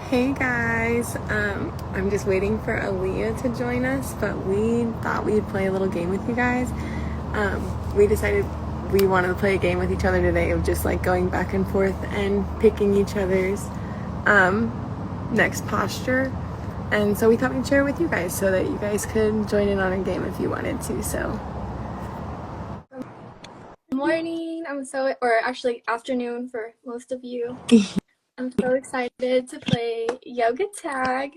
Hey guys, I'm just waiting for Aleah to join us, but we thought we'd play a little game with you guys. We decided we wanted to play a game with each other today of just like going back and forth and picking each other's next posture. And so we thought we'd share it with you guys so that you guys could join in on a game if you wanted to. So Morning, or actually afternoon for most of you. I'm so excited to play yoga tag.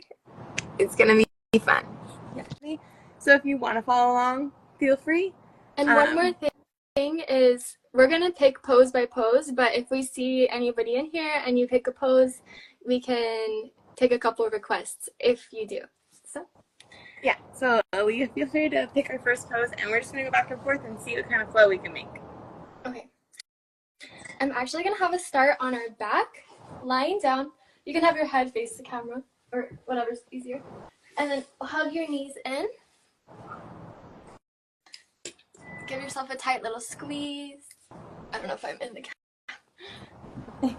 it's gonna be fun. Yeah. So if you want to follow along, feel free. And one more thing is we're gonna pick pose by pose, but if we see anybody in here and you pick a pose, we can take a couple of requests if you do. Yeah, so Aleah, feel free to pick our first pose, and we're just going to go back and forth and see what kind of flow we can make. Okay. I'm actually going to have us start on our back, lying down. You can have your head face the camera, or whatever's easier. And then hug your knees in. Give yourself a tight little squeeze. I don't know if I'm in the camera.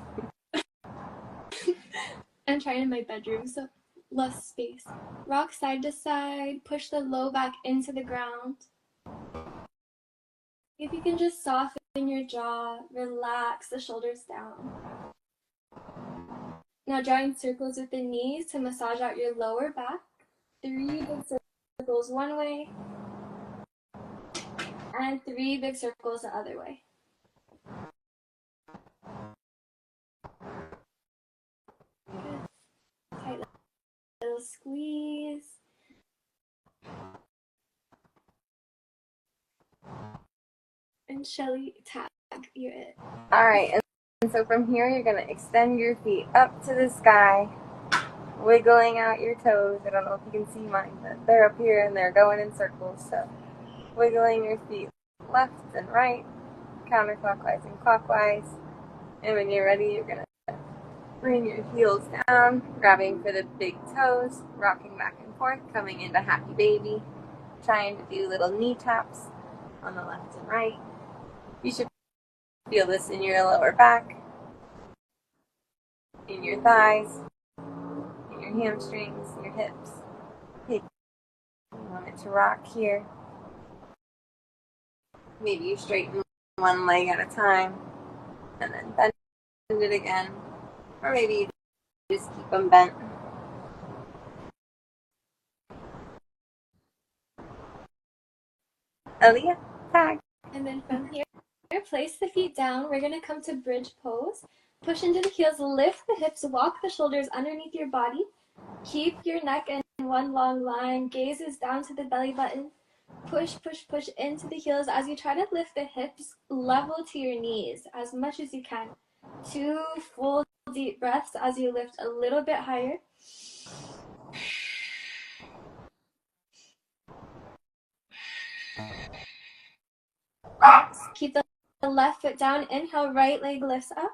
I'm trying in my bedroom, so less space. Rock side to side, push the low back into the ground. If you can just soften your jaw, relax the shoulders down. Now drawing circles with the knees to massage out your lower back. 3 big circles one way, and 3 big circles the other way. Good. Tight little squeeze. And Shelly, tag, you're it. All right, and so from here, you're going to extend your feet up to the sky, wiggling out your toes. I don't know if you can see mine, but they're up here and they're going in circles. So wiggling your feet left and right, counterclockwise and clockwise. And when you're ready, you're going to bring your heels down, grabbing for the big toes, rocking back and forth, coming into happy baby, trying to do little knee taps on the left and right. You should feel this in your lower back, in your thighs, in your hamstrings, your hips. You want it to rock here. Maybe you straighten one leg at a time and then bend it again. Or maybe you just keep them bent. Aleah, tag. And then from here, place the feet down. We're going to come to bridge pose. Push into the heels, lift the hips, walk the shoulders underneath your body. Keep your neck in one long line. Gazes down to the belly button. Push, push, push into the heels as you try to lift the hips level to your knees as much as you can. 2 full deep breaths as you lift a little bit higher. Keep the left foot down. Inhale, right leg lifts up.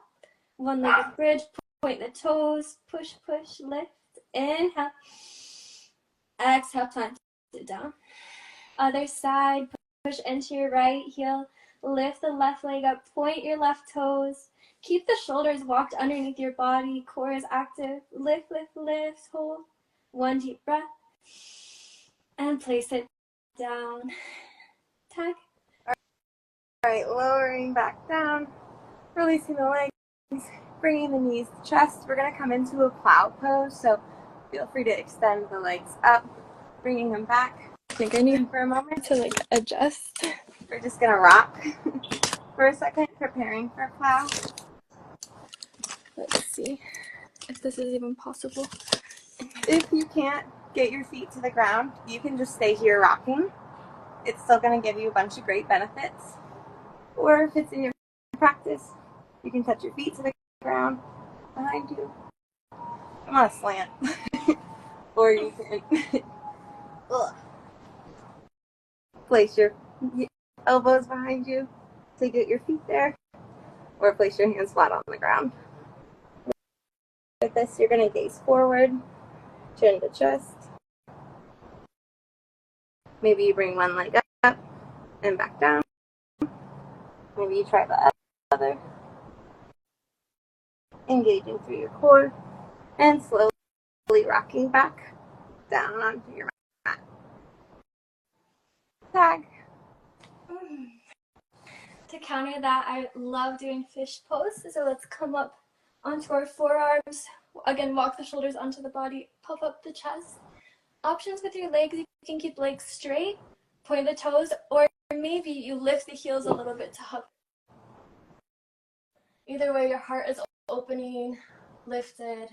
One-legged bridge. Point the toes. Push, push, lift. Inhale. Exhale, plant it down. Other side. Push into your right heel. Lift the left leg up. Point your left toes. Keep the shoulders walked underneath your body. Core is active. Lift, lift, lift. Hold. 1 deep breath. And place it down. Tag. All right, lowering back down, releasing the legs, bringing the knees to chest. We're going to come into a plow pose, so feel free to extend the legs up, bringing them back. I think I need for a moment to adjust. We're just going to rock for a second, preparing for plow. Let's see if this is even possible. If you can't get your feet to the ground, you can just stay here rocking. It's still going to give you a bunch of great benefits. Or if it's in your practice, you can touch your feet to the ground behind you. I'm on a slant. Or you can place your elbows behind you to get your feet there. Or place your hands flat on the ground. With this, you're going to gaze forward, chin to chest. Maybe you bring one leg up and back down. Maybe you try the other. Engaging through your core and slowly rocking back down onto your mat. Tag. To counter that, I love doing fish pose. So let's come up onto our forearms. Again, walk the shoulders onto the body, puff up the chest. Options with your legs, you can keep legs straight, point the toes, or maybe you lift the heels a little bit to hug. Either way, your heart is opening, lifted,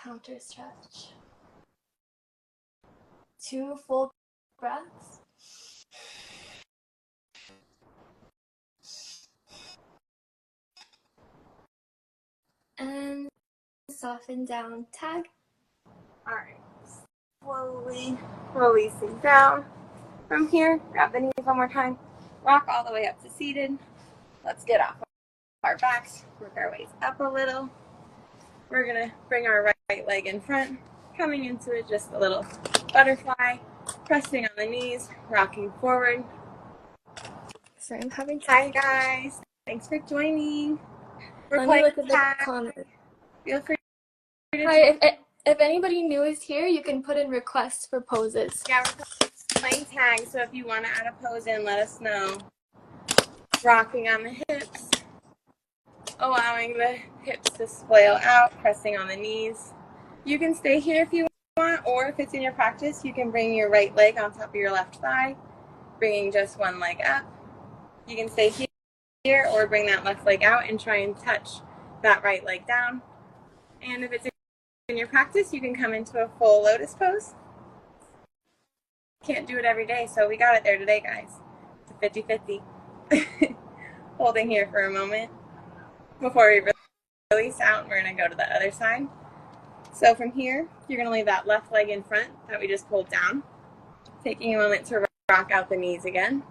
counter stretch. 2 full breaths. And soften down, tag. All right, slowly releasing down. From here, grab the knees one more time, rock all the way up to seated. Let's get off our backs, work our ways up a little. We're gonna bring our right leg in front, coming into it just a little butterfly, pressing on the knees, rocking forward. Sorry, I'm having Hi guys, thanks for joining. We're Let me playing look at the tag. comments. Feel free to Hi, if anybody new is here, you can put in requests for poses. Yeah, we're playing tag, so if you want to add a pose in, let us know. Rocking on the hips, allowing the hips to flail out, pressing on the knees. You can stay here if you want, or if it's in your practice, you can bring your right leg on top of your left thigh, bringing just one leg up. You can stay here or bring that left leg out and try and touch that right leg down. And if it's in your practice, you can come into a full lotus pose. Can't do it every day, so we got it there today, guys. It's a 50-50. Holding here for a moment before we release out, and we're going to go to the other side. So from here, you're going to leave that left leg in front that we just pulled down, taking a moment to rock out the knees again.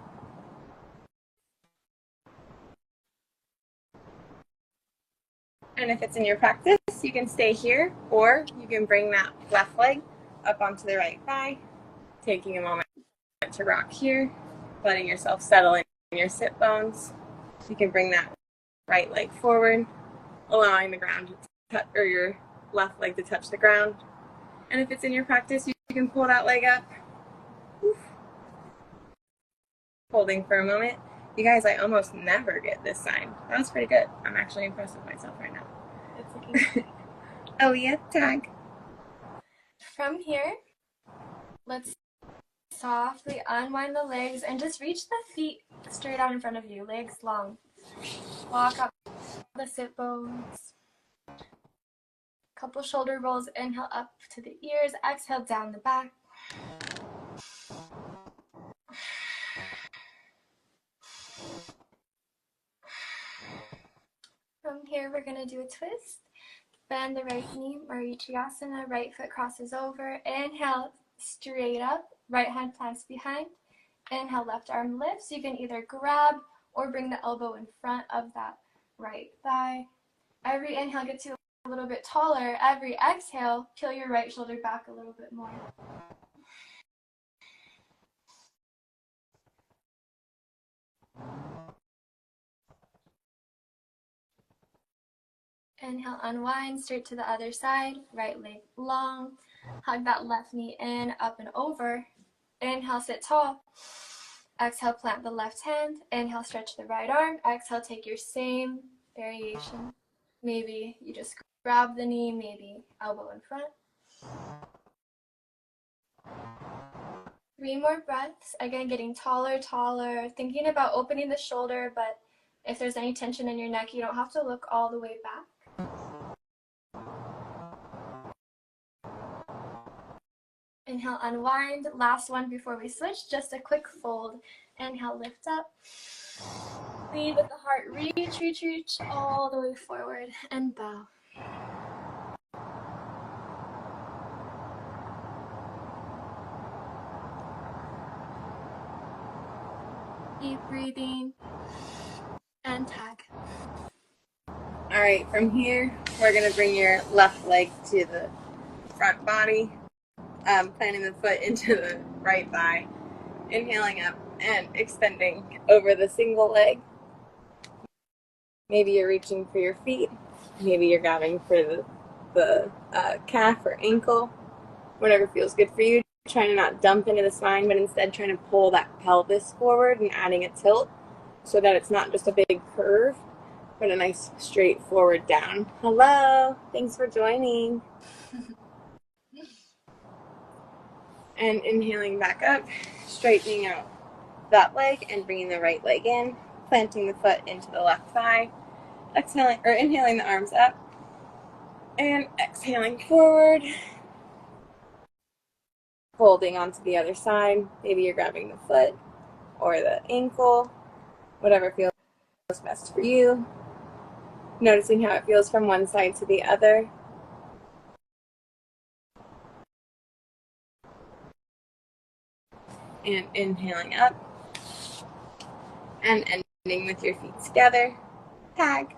And if it's in your practice, you can stay here, or you can bring that left leg up onto the right thigh, taking a moment to rock here, letting yourself settle in your sit bones. You can bring that right leg forward, allowing the ground to touch, or your left leg to touch the ground. And if it's in your practice, you can pull that leg up. Oof. Holding for a moment. You guys, I almost never get this side. That was pretty good. I'm actually impressed with myself right now. It's looking Aleah, tag. From here, let's softly unwind the legs and just reach the feet straight out in front of you, legs long. Walk up the sit bones. Couple shoulder rolls, inhale up to the ears, exhale down the back. From here, we're going to do a twist. Bend the right knee, Marichiyasana, right foot crosses over. Inhale, straight up, right hand clasps behind. Inhale, left arm lifts. You can either grab or bring the elbow in front of that right thigh. Every inhale gets you a little bit taller. Every exhale, peel your right shoulder back a little bit more. Inhale, unwind, straight to the other side. Right leg long. Hug that left knee in, up and over. Inhale, sit tall. Exhale, plant the left hand. Inhale, stretch the right arm. Exhale, take your same variation. Maybe you just grab the knee, maybe elbow in front. 3 more breaths. Again, getting taller, taller. Thinking about opening the shoulder, but if there's any tension in your neck, you don't have to look all the way back. Inhale, unwind. Last one before we switch, just a quick fold. Inhale, lift up. Lead with the heart. Reach, reach, reach all the way forward and bow. Keep breathing and tag. All right, from here, we're going to bring your left leg to the front body, planting the foot into the right thigh, inhaling up and extending over the single leg. Maybe you're reaching for your feet. Maybe you're grabbing for the the calf or ankle, whatever feels good for you. Trying to not dump into the spine, but instead trying to pull that pelvis forward and adding a tilt so that it's not just a big curve, but a nice straight forward down. Hello, thanks for joining. And inhaling back up, straightening out that leg and bringing the right leg in, planting the foot into the left thigh, exhaling or inhaling the arms up, and exhaling forward, folding onto the other side. Maybe you're grabbing the foot or the ankle, whatever feels best for you. Noticing how it feels from one side to the other. And inhaling up. And ending with your feet together. Tag.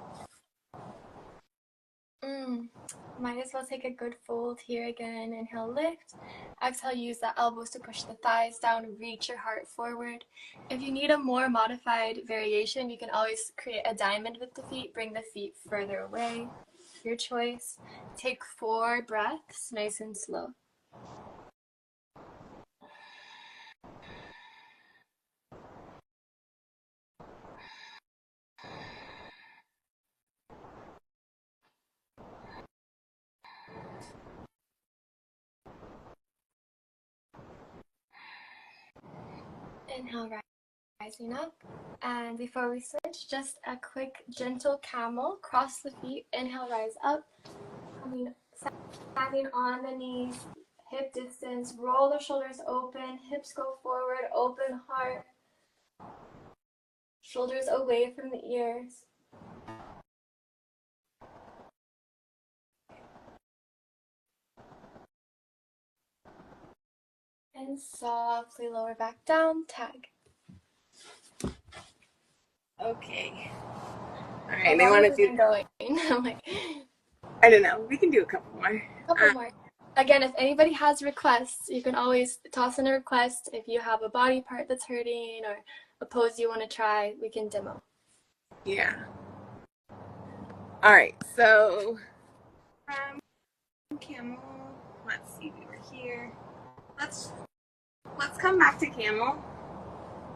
Might as well take a good fold here again. Inhale, lift. Exhale, use the elbows to push the thighs down. Reach your heart forward. If you need a more modified variation, you can always create a diamond with the feet. Bring the feet further away. Your choice. Take 4 breaths, nice and slow. Inhale, rising up. And before we switch, just a quick gentle camel. Cross the feet. Inhale, rise up. Standing on the knees, hip distance. Roll the shoulders open. Hips go forward. Open heart. Shoulders away from the ears. And softly lower back down, tag. Okay. All right, they want to do going. I'm like, I don't know. We can do a couple more. More. Again, if anybody has requests, you can always toss in a request. If you have a body part that's hurting or a pose you want to try, we can demo. Yeah. All right, so camel. Let's see, we were here. Let's come back to camel,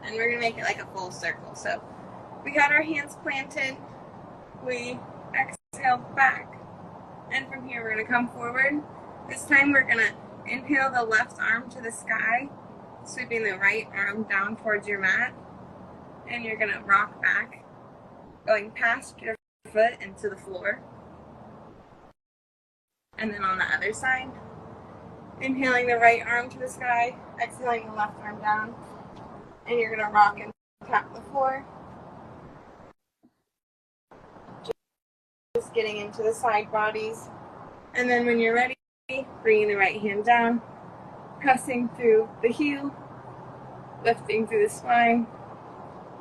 and we're gonna make it like a full circle. So we got our hands planted. We exhaled back, and from here we're gonna come forward. This time we're gonna inhale the left arm to the sky, sweeping the right arm down towards your mat, and you're gonna rock back, going past your foot into the floor. And then on the other side, inhaling the right arm to the sky, exhaling the left arm down, and you're gonna rock and tap the floor. Just getting into the side bodies. And then when you're ready, bringing the right hand down, pressing through the heel, lifting through the spine,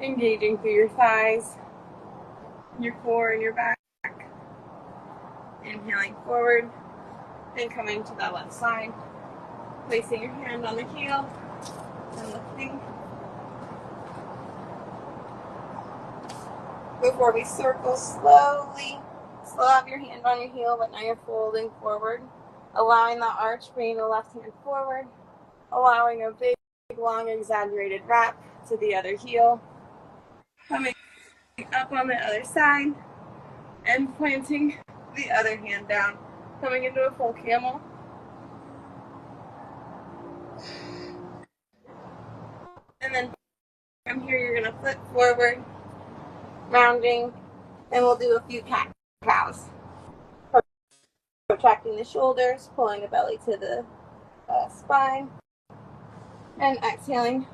engaging through your thighs, your core, and your back. Inhaling forward, then coming to the left side, placing your hand on the heel and lifting. Before we circle, slowly have your hand on your heel, but now you're folding forward, allowing the arch, bringing the left hand forward, allowing a big, long, exaggerated wrap to the other heel, coming up on the other side, and planting the other hand down, coming into a full camel. And then from here, you're going to flip forward, rounding, and we'll do a few cat cows. Retracting the shoulders, pulling the belly to the spine, and exhaling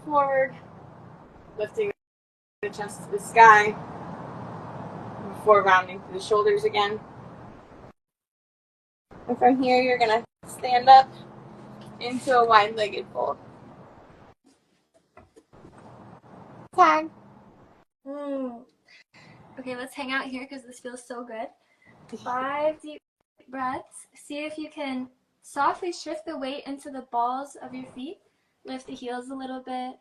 forward, lifting the chest to the sky before rounding through the shoulders again. And from here, you're going to stand up into a wide-legged fold. Tag. Okay, let's hang out here because this feels so good. 5 deep breaths. See if you can softly shift the weight into the balls of your feet. Lift the heels a little bit.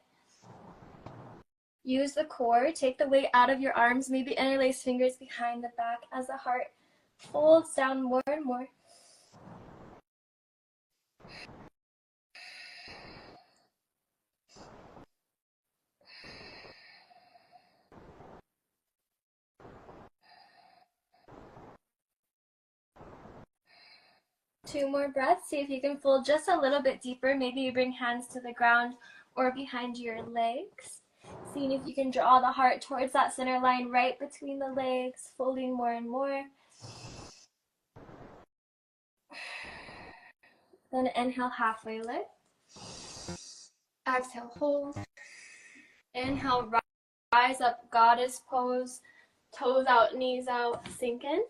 Use the core. Take the weight out of your arms. Maybe interlace fingers behind the back as the heart folds down more and more. Two more breaths. See if you can fold just a little bit deeper. Maybe you bring hands to the ground or behind your legs. Seeing if you can draw the heart towards that center line right between the legs, folding more and more. Then inhale, halfway lift. Exhale, hold. Inhale, rise up, goddess pose. Toes out, knees out, sink in.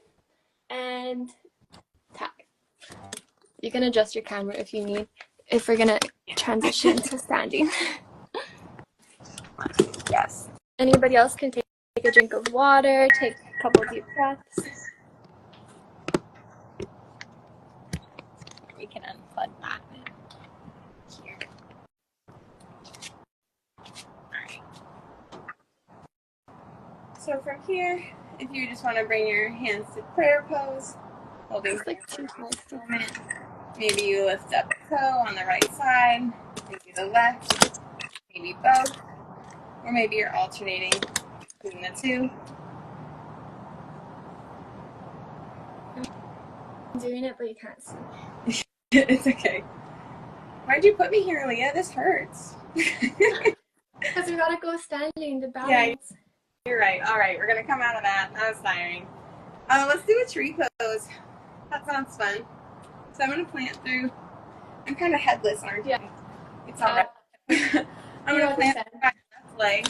And tap. You can adjust your camera if you need, if we're gonna transition to standing. Yes. Anybody else can take a drink of water, take a couple deep breaths. We can unplug that here. Alright. So from here, if you just want to bring your hands to prayer pose, holding Like 2 minutes. maybe you lift up the toe on the right side, maybe the left, maybe both, or maybe you're alternating between the two. I'm doing it, but you can't see. It's okay. Why'd you put me here, Aleah? This hurts. Because we gotta go standing to balance. Yeah, you're right. All right, we're gonna come out of that. That was tiring. Let's do a tree pose. That sounds fun. So I'm gonna plant through. I'm kind of headless, aren't you? It's all right. I'm gonna plant through my left leg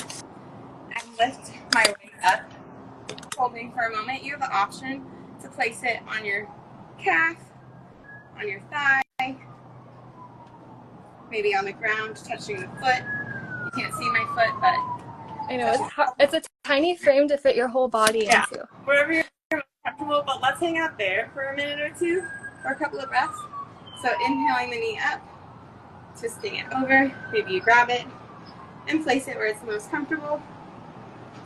and lift my leg up, holding for a moment. You have the option to place it on your calf, on your thigh, maybe on the ground, touching the foot. You can't see my foot, but I know, it's a tiny frame to fit your whole body into. Wherever you're most comfortable, but let's hang out there for a minute or two, or a couple of breaths. So inhaling the knee up, twisting it over, maybe you grab it, and place it where it's most comfortable.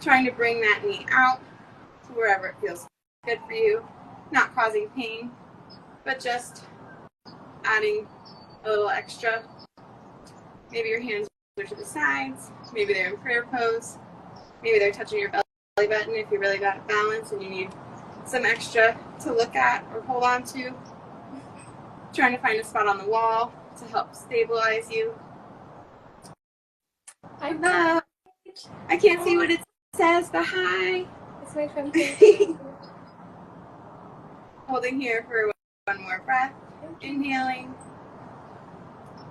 Trying to bring that knee out to wherever it feels good for you, not causing pain, but just adding a little extra. Maybe your hands are to the sides, maybe they're in prayer pose, maybe they're touching your belly button if you're really out of balance and you need some extra to look at or hold on to. Trying to find a spot on the wall to help stabilize you. Hello. I can't see what it says, but hi. It's my friend. Holding here for one more breath. Inhaling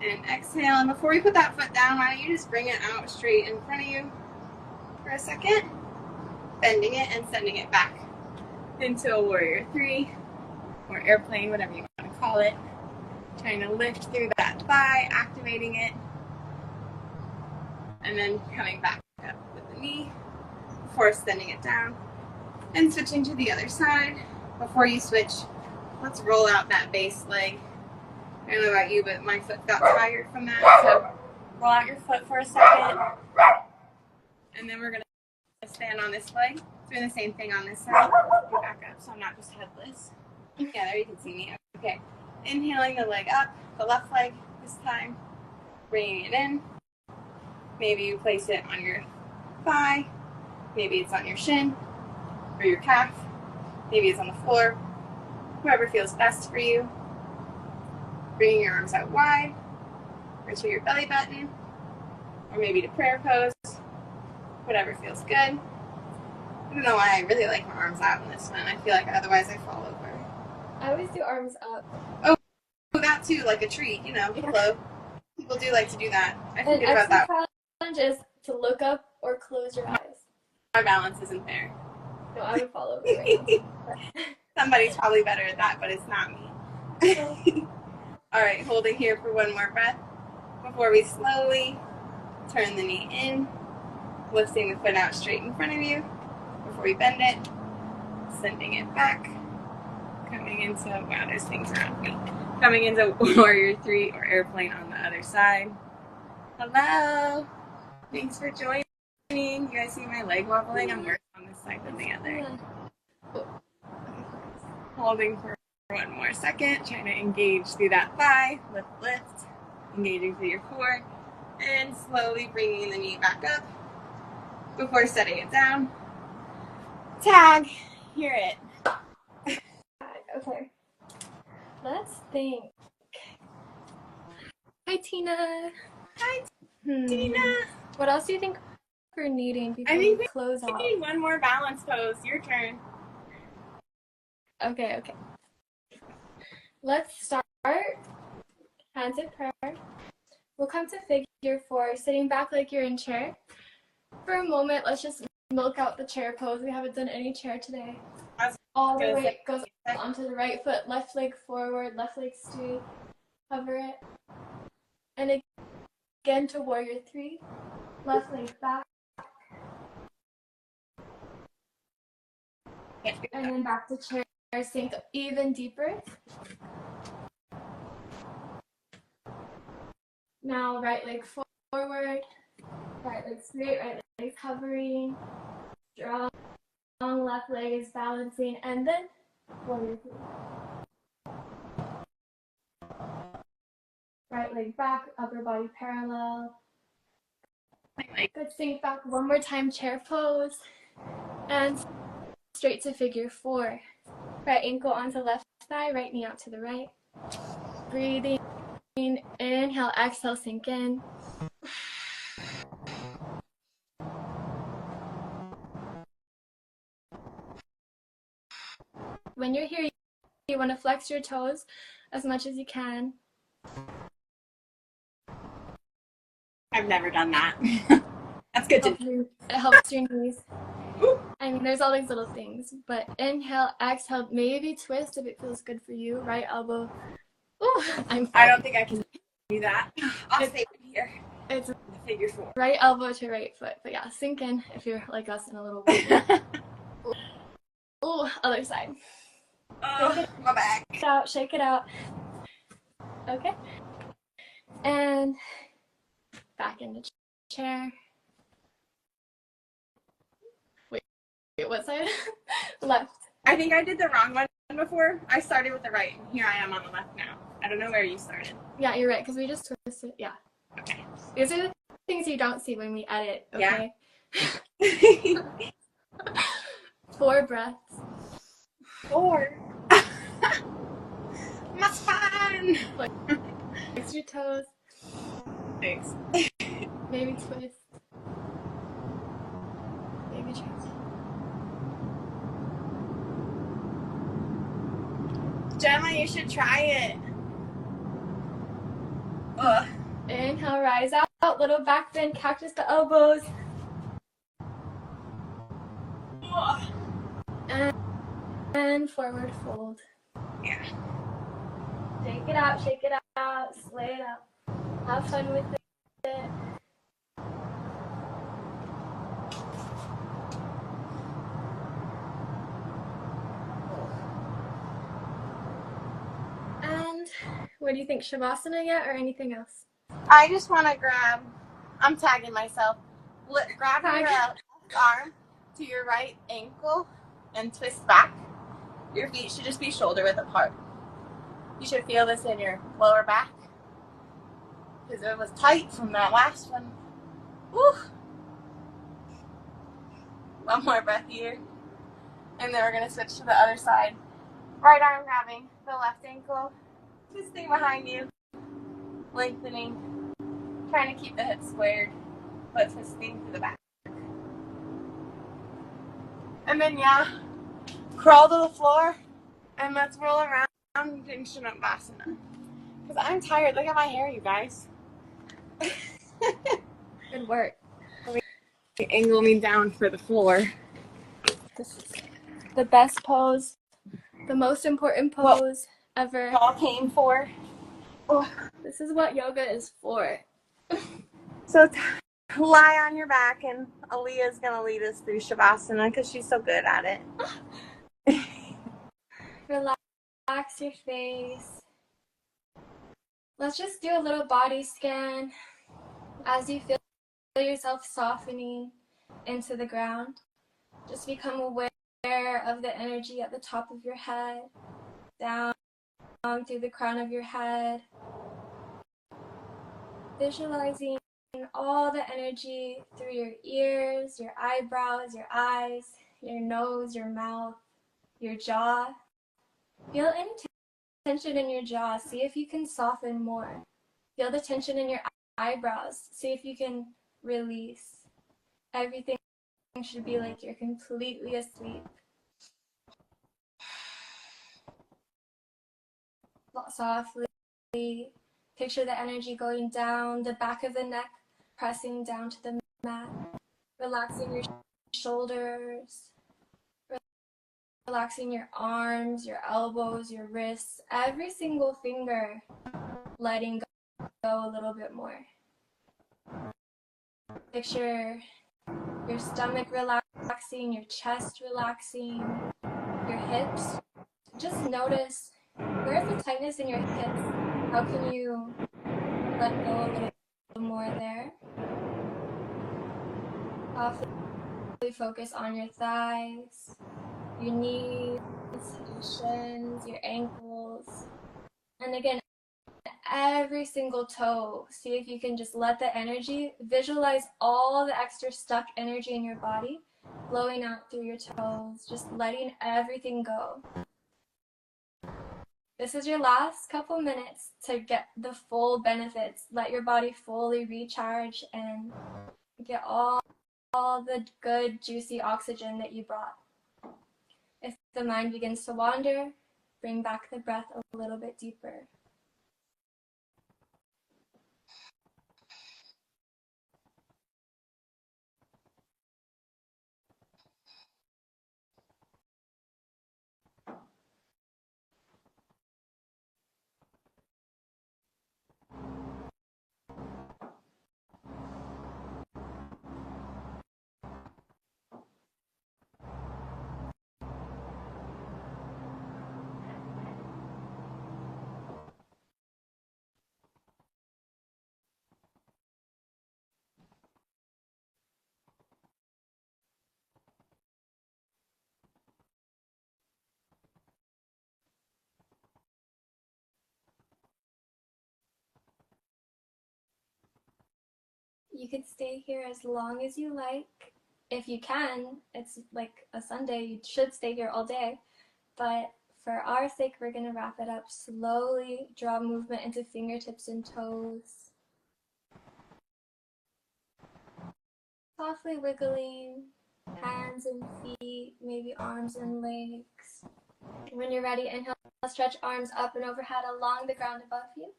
and exhale. And before we put that foot down, why don't you just bring it out straight in front of you for a second, bending it and sending it back into a warrior 3 or airplane, whatever you want to call it. Trying to lift through that thigh, activating it, and then coming back up with the knee before sending it down and switching to the other side. Before you switch, let's roll out that base leg. I don't know about you, but my foot got tired from that, so roll out your foot for a second, and then we're going to stand on this leg, doing the same thing on this side. Go back up so I'm not just headless. Yeah, there you can see me. Okay, inhaling the leg up, the left leg this time, bringing it in. Maybe you place it on your thigh, maybe it's on your shin or your calf, maybe it's on the floor, whoever feels best for you. Bringing your arms out wide, or to your belly button, or maybe to prayer pose, whatever feels good. I don't know why I really like my arms out in this one. I feel like otherwise I fall over. I always do arms up. Oh, that too, like a tree, you know, flow. People do like to do that. I forget about that. The challenge is to look up or close your eyes. My balance isn't there. No, I would fall over right now. Somebody's probably better at that, but it's not me. All right, holding here for one more breath before we slowly turn the knee in, lifting the foot out straight in front of you before we bend it, sending it back, coming into, wow, there's things around me, coming into warrior 3 or airplane on the other side. Hello, thanks for joining. You guys see my leg wobbling? I'm working on this side than the other. Holding for one more second, trying to engage through that thigh, lift, lift, engaging through your core, and slowly bringing the knee back up before setting it down. Tag, you're it. Okay. Let's think. Hi, Tina. Hi, Tina. What else do you think we're needing before I think we close out? we need one more balance pose. Your turn. Okay. Let's start. Hands at prayer. We'll come to figure 4, sitting back like you're in chair. For a moment, let's just milk out the chair pose. We haven't done any chair today. All the weight goes onto the right foot, left leg forward, left leg straight. Hover it. And again to warrior 3. Left leg back. And then back to chair. Sink even deeper. Now right leg forward. Right leg straight, right leg hovering. Strong left leg is balancing. And then warrior 3. Right leg back, upper body parallel. Good, sink back one more time, chair pose. And straight to figure 4. Right ankle onto left thigh, right knee out to the right. Breathing. Inhale, exhale, sink in. When you're here, you want to flex your toes as much as you can. I've never done that. That's good to know. It helps your knees. I mean, there's all these little things, but inhale, exhale, maybe twist if it feels good for you. Right elbow. Ooh, I don't think I can do that. I'll stay here. It's figure 4. Right elbow to right foot. But yeah, sink in if you're like us in a little bit. Ooh, other side. Oh, my back. Shake it out. Okay. And back into chair. Wait, what side? Left. I think I did the wrong one before. I started with the right, and here I am on the left now. I don't know where you started. Yeah, you're right, because we just twisted. Yeah. Okay. These are the things you don't see when we edit, okay? Yeah. 4 breaths. 4. My spine. Flex your toes. Thanks. Maybe twist. Maybe twist. Gemma, you should try it. Ugh. Inhale, rise out. Little back bend, cactus the elbows. Ugh. And forward fold. Yeah. Shake it out, slay it out. Have fun with it. And what do you think, Shavasana yet or anything else? I just want to grab, I'm tagging myself, grab your left arm to your right ankle and twist back. Your feet should just be shoulder width apart. You should feel this in your lower back because it was tight from that last one. Woo. One more breath here. And then we're going to switch to the other side. Right arm grabbing the left ankle, twisting behind you, lengthening, trying to keep the hips squared, but twisting to the back. And then, crawl to the floor, and let's roll around in Shavasana. Because I'm tired. Look at my hair, you guys. Good work. Angle me down for the floor. This is the best pose, the most important pose ever. Y'all came for. Oh, this is what yoga is for. So lie on your back, and Aleah's going to lead us through Shavasana because she's so good at it. Relax your face. Let's just do a little body scan as you feel yourself softening into the ground. Just become aware of the energy at the top of your head, down through the crown of your head, visualizing all the energy through your ears, your eyebrows, your eyes, your nose, your mouth, your jaw. Feel any tension in your jaw. See if you can soften more. Feel the tension in your eyebrows. See if you can release. Everything should be like you're completely asleep. Softly picture the energy going down the back of the neck, pressing down to the mat, relaxing your shoulders, relaxing your arms, your elbows, your wrists, every single finger, letting go a little bit more. Picture your stomach relaxing, your chest relaxing, your hips. Just notice, where's the tightness in your hips? How can you let go a little more there? Softly focus on your thighs, your knees, your shins, your ankles. And again, every single toe. See if you can just let the energy, visualize all the extra stuck energy in your body flowing out through your toes, just letting everything go. This is your last couple minutes to get the full benefits. Let your body fully recharge and get all the good, juicy oxygen that you brought. If the mind begins to wander, bring back the breath a little bit deeper. You can stay here as long as you like. If you can, it's like a Sunday, you should stay here all day. But for our sake, we're going to wrap it up. Slowly draw movement into fingertips and toes. Softly wiggling hands and feet, maybe arms and legs. When you're ready, inhale, stretch arms up and overhead along the ground above you.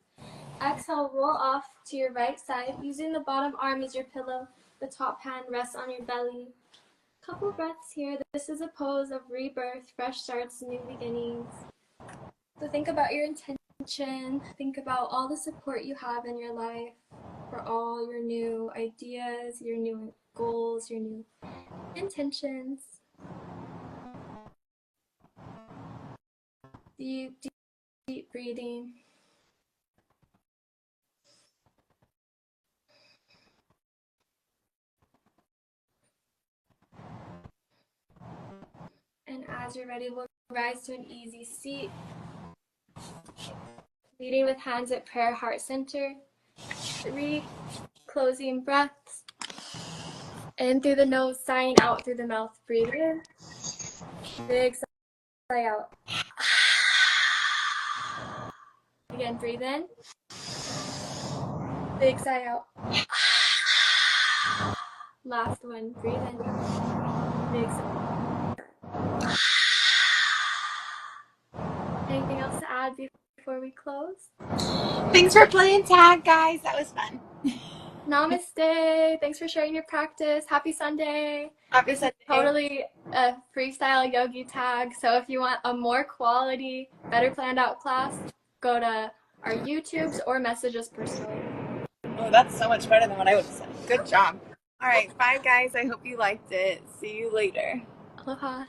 Exhale, roll off to your right side, using the bottom arm as your pillow. The top hand rests on your belly. Couple breaths here. This is a pose of rebirth, fresh starts, new beginnings. So think about your intention. Think about all the support you have in your life for all your new ideas, your new goals, your new intentions. Deep, deep, deep breathing. And as you're ready, we'll rise to an easy seat. Leading with hands at prayer, heart center. 3 closing breaths. In through the nose, sighing out through the mouth. Breathe in. Big sigh out. Again, breathe in. Big sigh out. Last one. Breathe in. Big sigh. Anything else to add before we close? Thanks for playing tag, guys. That was fun. Namaste. Thanks for sharing your practice. Happy Sunday. Happy Sunday. Totally a freestyle yogi tag. So if you want a more quality, better planned out class, go to our YouTubes or message us personally. Oh, that's so much better than what I would have said. Good job. All right. Bye, guys. I hope you liked it. See you later. Aloha.